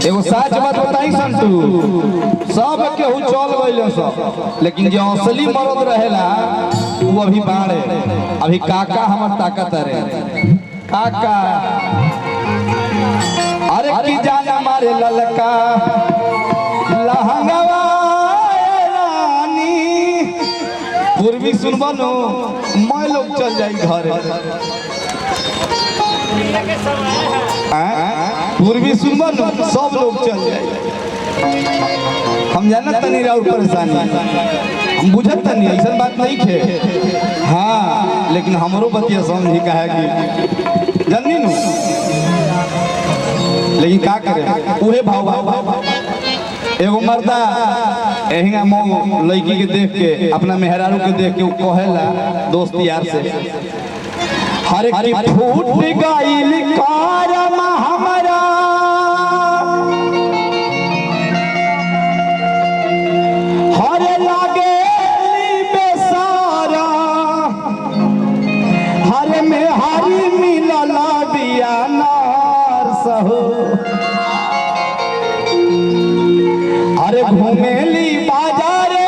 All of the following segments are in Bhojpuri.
एगो सच बात बताई संतू, सब केहू चल गइले सब, लेकिन जो असली मर्द रहेला वो अभी बाड़े। अभी काका हमर ताकत रे काका, अरे की जान मारे ललका लहंगवा रानी। पूर्वी सुनबनो मैं लोग चल जाई घरे, पूर्वी सुनबनो सब लोग चल जाए। हम जानत तनी और परेशानी, हम बुझत तनी ऐसा बात नहीं खे। हाँ लेकिन हमरो बतिया समझी का है कि जाननी नु, लेकिन का करे उहे भाव। एगो मर्दा एहिंगा मो लड़की के देख के, अपना मेहरारू के देख के वो कहेला दोस्त यार से, हर की फूट गइल करम हमरा, हर लागे बेसारा, हर में हरी मिलल बिया नार सहो। अरे घूमेली बाजारे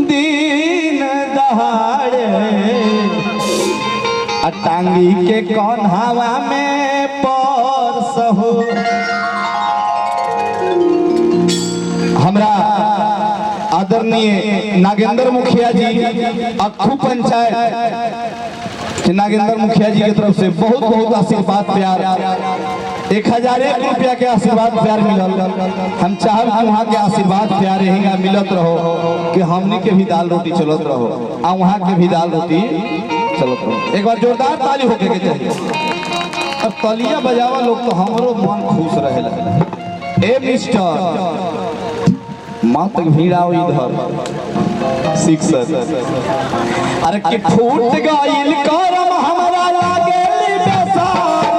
दिन दहाड़े, टांगी के कौन हवा में परस हो। हमरा आदरणीय नागेंद्र मुखिया जी अक्खू पंचायत के नागेंद्र मुखिया जी की तरफ से बहुत बहुत आशीर्वाद प्यार, 1001 रुपया के आशीर्वाद प्यार मिलल। हम चाहब कि वहाँ के आशीर्वाद प्यार यही मिलत रहो, कि हमनी के भी दाल रोटी चलत रहो और वहाँ के भी दाल रोटी चलत रहो। एक बार जोरदार ताली होके के चाहिए। अब तालियां बजावा लोग तो हमरो मन खुश रहेला। ए मिस्टर मत भिड़ाओ इधर सिक्सर, अरे कि फूट गइल करम हमरा लागेली बेसार,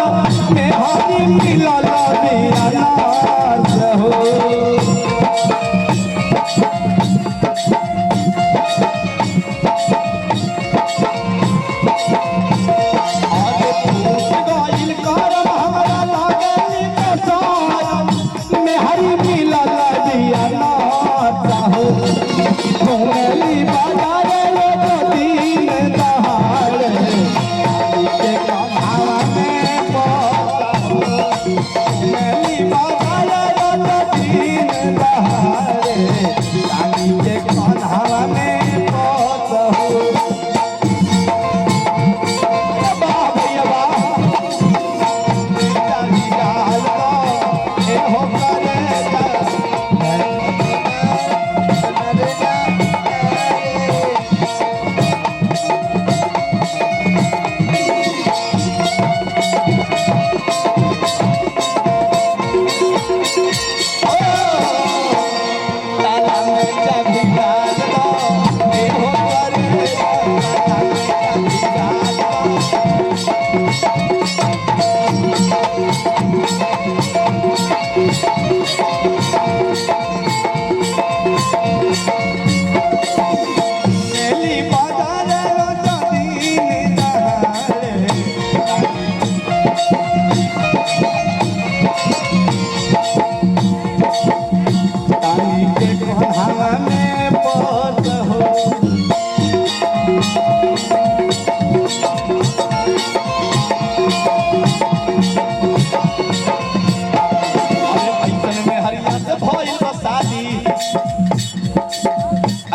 में हरी मिलल बिया नार हो।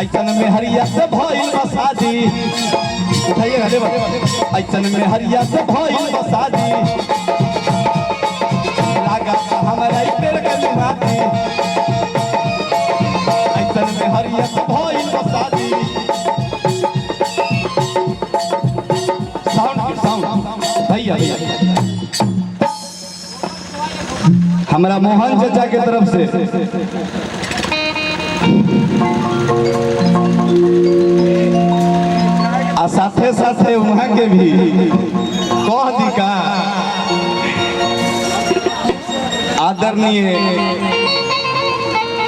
ऐसन में हरिया से भइल बसादी, उठाइएगा ले बस। ऐसन में हरिया से भइल बसादी, लागत हमारा पेड़ के निमाती। ऐसन में हरिया से भइल बसादी, साउंड भैया हमारा मोहन चाचा के तरफ से आ साथे साथे वहाँ के भी कह दी का आदरणीय।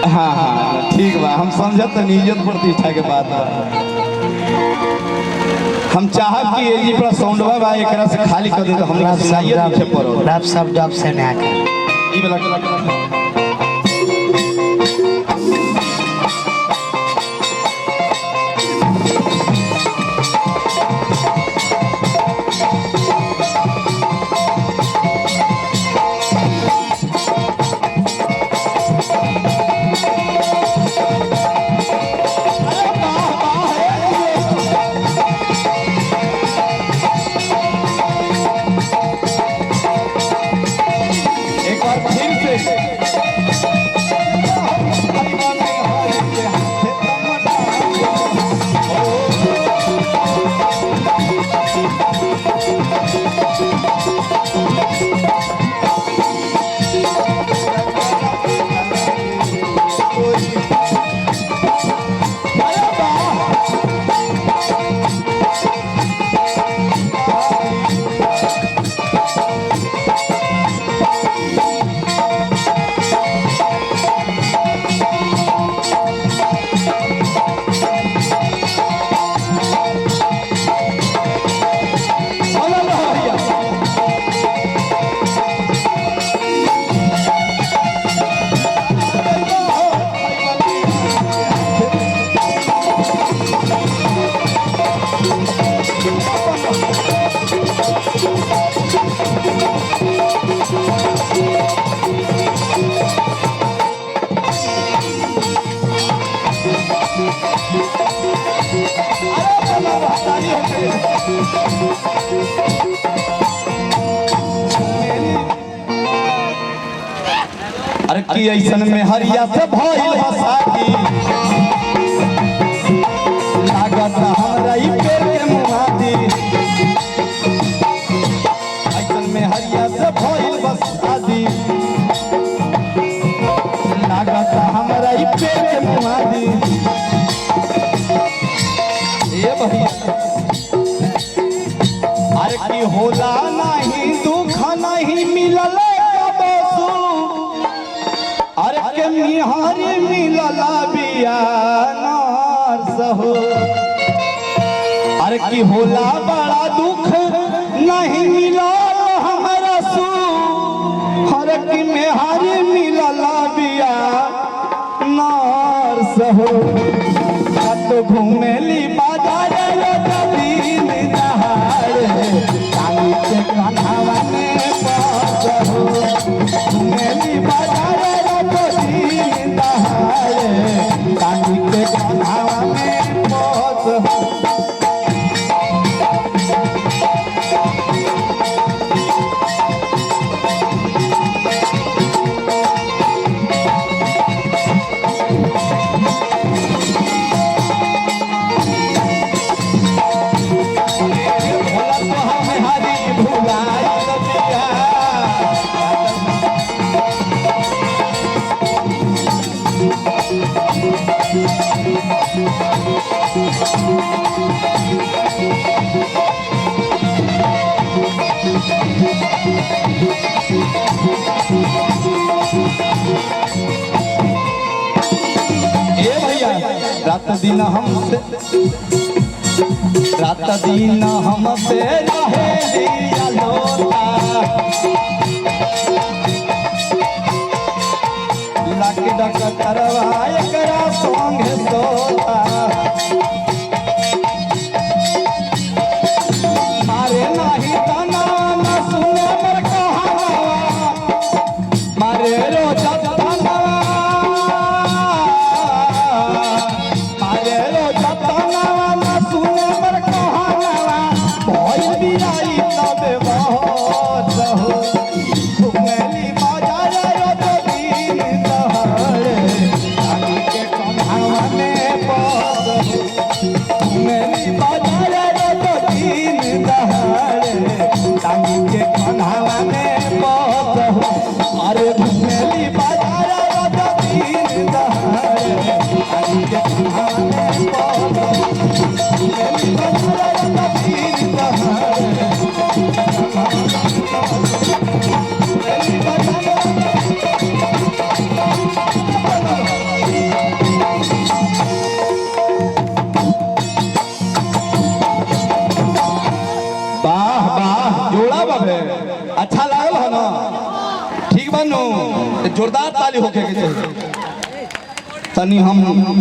हाँ हाँ ठीक बा, हम समझत नहीं, इज्जत प्रतिष्ठा के बात बा। हम चाहब कि ये पर साउंडवा बा एकरा से खाली कर दे तो हमरा सुनाइए पीछे पड़ो। रब सब डब से ना कर ई वाला अरे की ऐसन में हरिया से भइल बसाती लागत हमरा ई पेड़ के मुहादी ऐसन में हरिया से भइल बसाती लागत हमरा ई पेड़ के मुहादी ए भैया अरे की होला नहीं दुख नहीं मिलल अरे के मिहारी मिलला बिया नार सहो अरे की होला बड़ा दुख नहीं मिला हमारा सू अरे की मिहारी मिलला बिया नार सहो तो घूमेली बाजार दिन दहाड़े काली के कन्हवा में पास हो घूमेली बाजार काली के कन्हवा में पास हो रात दिन हमसे रहे दिया लोटा लग डक करवा एकरा संगे सोता मारे नहीं तना न सुने पर कहावा मारे रोज तना ठीक बानू जोरदार ताली होके के चाहिए तनी हम यहाँ